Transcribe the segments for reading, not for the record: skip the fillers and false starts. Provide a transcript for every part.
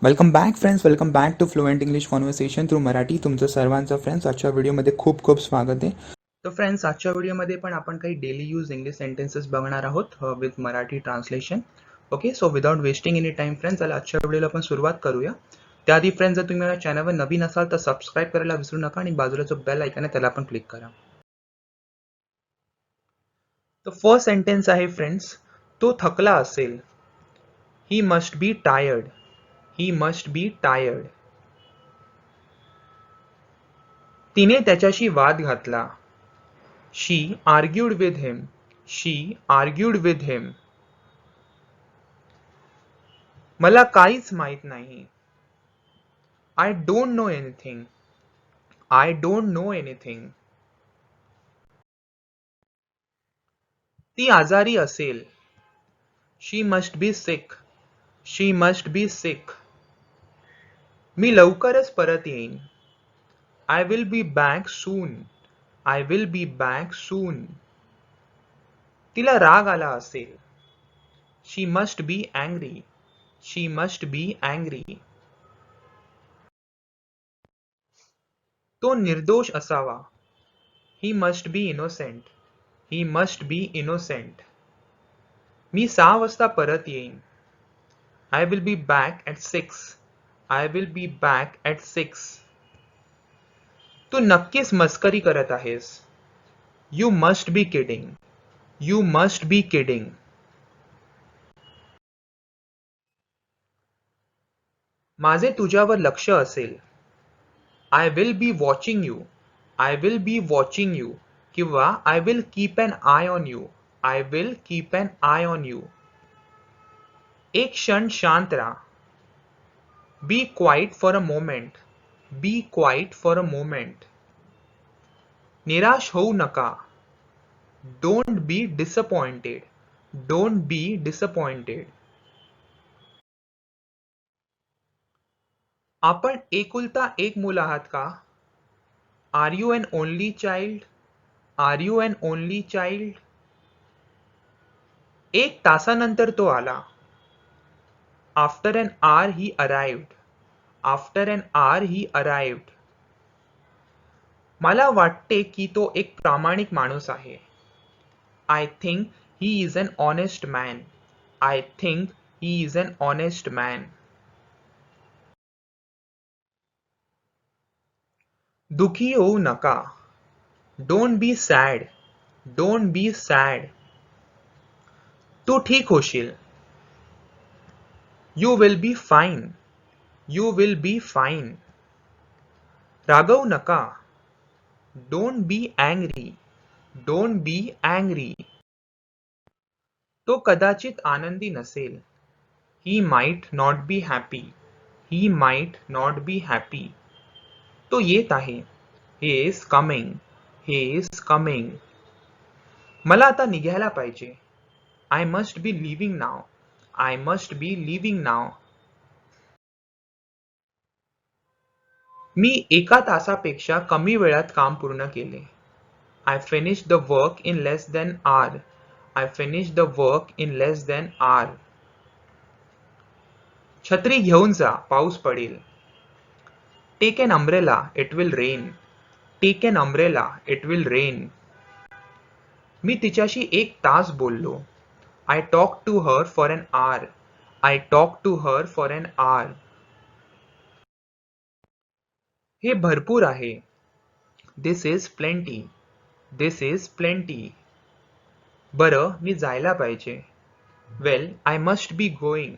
Welcome back friends, welcome back to fluent English conversation through Marathi. तुमचं सर्वांचं friends आजच्या व्हिडिओमध्ये खूप खूप स्वागत आहे. तर फ्रेंड्स, आजच्या व्हिडिओमध्ये पण आपण काही डेली यूज इंग्लिश सेंटेन्सेस बघणार आहोत with Marathi translation. Okay, so without wasting any time friends, चला आजच्या व्हिडिओला आपण सुरुवात करूया. त्याआधी फ्रेंड्स, जर तुम्ही माझ्या चॅनलवर नवीन असाल तर सबस्क्राईब करायला विसरू नका आणि बाजूला जो बेल आयकॉन आहे त्याला पण क्लिक करा. तर फर्स्ट सेंटेन्स आहे फ्रेंड्स, तो थकला असेल. He must be tired. He must be tired. तिने त्याच्याशी वाद घातला. She argued with him. She argued with him. मला काहीच माहित नाही. I don't know anything. I don't know anything. ती आजारी असेल. She must B six. She must बी सिक. मी लवकरच परत येईन. I will be back soon. I will be back soon. तिला राग आला असेल. She must be angry. She must be angry. तो निर्दोष असावा. He must be innocent. He must be innocent. मी 6 वाजता परत येईन. I will be back at 6. I will be back at 6. तू नक्कीच मस्करी करत आहेस. You must be kidding. You must be kidding. माझे तुझ्यावर लक्ष असेल. I will be watching you. I will be watching you. किंवा I will keep an eye on you. I will keep an eye on you. एक क्षण शांत राहा. Be quiet for a moment. Be quiet for a moment. निराश होऊ नका. Don't be disappointed. Don't be disappointed. आपण एकुलता एक मूल आहात का? Are you an only child? Are you an only child? 1 तासानंतर तो आला. After an hour he arrived. After an hour he arrived. मला वाटते की तो एक प्रामाणिक माणूस आहे. I think he is an honest man. I think he is an honest man. दुखी होऊ नका. Don't be sad. Don't be sad. तू ठीक होशील. You will be fine. You will be fine. रागवू नका. Don't be angry. Don't be angry. तो कदाचित आनंदी नसेल. He might not be happy. He might not be happy. तो येत आहे. He is coming. He is coming. मला आता निघायला पाहिजे. I must be leaving now. I must be leaving now. मी 1 तासापेक्षा कमी वेळात काम पूर्ण केले. I finish the work in less than hour. I finish the work in less than hour. छत्री घेऊन जा, पाऊस पडेल. Take an umbrella, it will rain. Take an umbrella, it will rain. मी तिच्याशी 1 तास बोललो. I talk to her for an hour. I talk to her for an hour. हे भरपूर आहे. This is plenty. This is plenty. बरं, मी जायला पाहिजे. Well I must be going.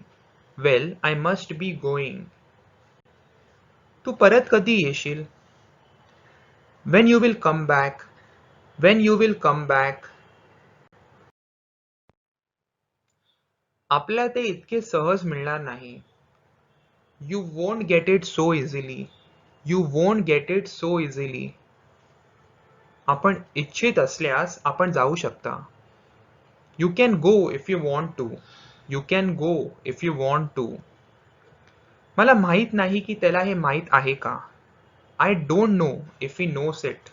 Well I must be going. तू परत कधी येशील? When you will come back. When you will come back. आपल्याला ते इतके सहज मिळणार नाही. You won't get it so easily. You won't get it so easily. आपण इच्छित असल्यास आपण जाऊ शकता. You can go if you want to. You can go if you want to. मला माहित नाही की त्याला हे माहित आहे का. I don't know if he knows it.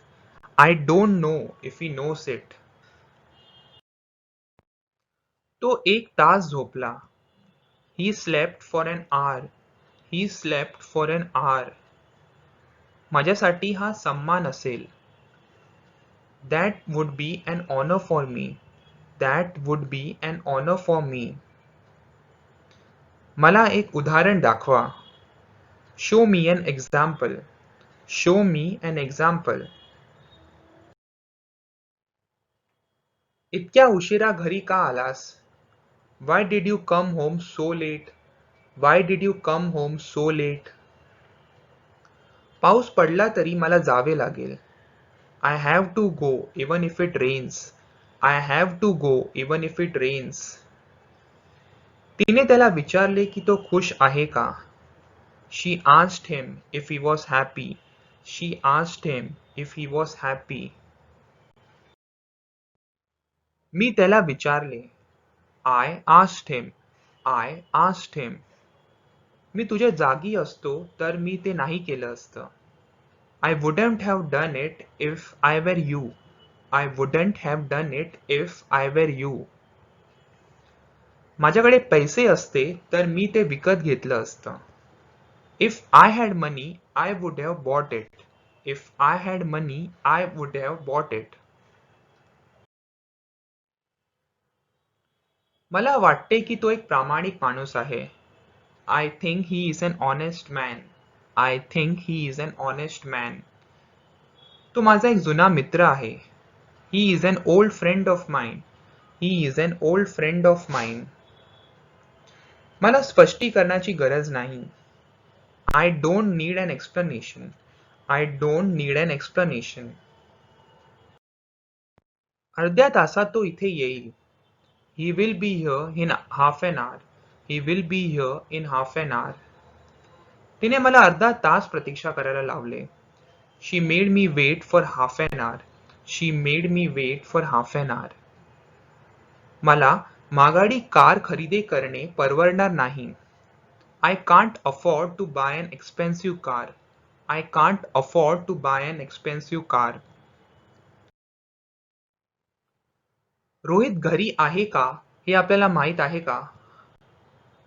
I don't know if he knows it. तो 1 तास झोपला. He slept for an hour. He slept for an hour. माझ्यासाठी हा सन्मान असेल. That would be an honor for me. That would be an honor for me. मला एक उदाहरण दाखवा. Show me an example. Show me an example. इतक्या उशिरा घरी का आलास? Why did you come home so late? Why did you come home so late? पाऊस पडला तरी मला जावे लागेल. I have to go even if it rains. I have to go even if it rains. तिने त्याला विचारले की तो खुश आहे का? She asked him if he was happy. She asked him if he was happy. मी त्याला विचारले. I asked him. I asked him. मी तुझ्या जागी असतो तर मी ते नाही केलं असतं. I wouldn't have done it if I were you. I wouldn't have done it if I were you. माझ्याकडे पैसे असते तर मी ते विकत घेतलं असतं. If I had money, I would have bought it. If I had money, I would have bought it. मला वाटते की तो एक प्रामाणिक माणूस आहे. I think he is an honest man. I think he is an honest man. तो माझा एक जुना मित्र आहे. He is an old friend of mine. He is an old friend of mine. मला स्पष्टीकरणाची गरज नाही. I don't need an explanation. I don't need an explanation. अर्ध्या तासात तो इथे येईल. He will be here in half an hour. He will be here in half an hour. तिने मला अर्धा तास प्रतीक्षा करायला लावले. She made me wait for half an hour. She made me wait for half an hour. मला महागडी car खरेदी करणे परवडणार नाही. I can't afford to buy an expensive car. I can't afford to buy an expensive car. Rohit घरी आहे का हे आपल्याला माहित आहे का?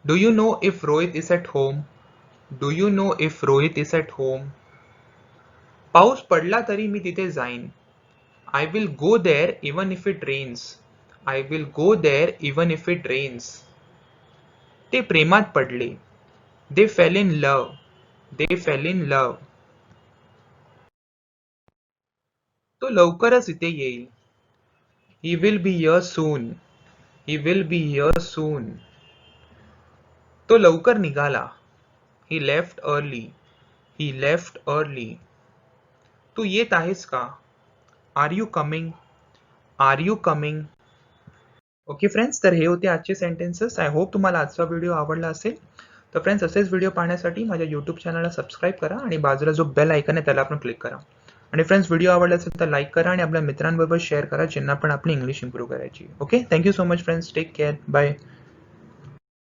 Do you know if Rohit is at home? Do you know if Rohit is at home? पाऊस पडला तरी मी तिथे जाईन. I will go there even if it rains. I will go there even if it rains. ते प्रेमात पडले. They fell in love. They fell in love. तो लवकरच इथे येईल. He will be here soon. He will be here soon. तो लवकर निघाला. He left early. He left early. तू येत आहेस का? Are you coming? Are you coming? Okay friends, तर हे होते आजचे सेंटेन्सेस. आय होप तुम्हाला आजचा व्हिडिओ आवडला असेल. तर फ्रेंड्स, असेच व्हिडिओ पाहण्यासाठी माझ्या यूट्यूब चॅनलला सबस्क्राईब करा आणि बाजूला जो बेल आयकन आहे त्याला आपण क्लिक करा. आणि फ्रेंड्स, व्हिडिओ आवडला असेल तर लाईक करा आणि आपल्या मित्रांबरोबर शेअर करा ज्यांना पण आपली इंग्लिश इम्प्रूव्ह करायची. Okay, thank you so much friends. Take care. Bye.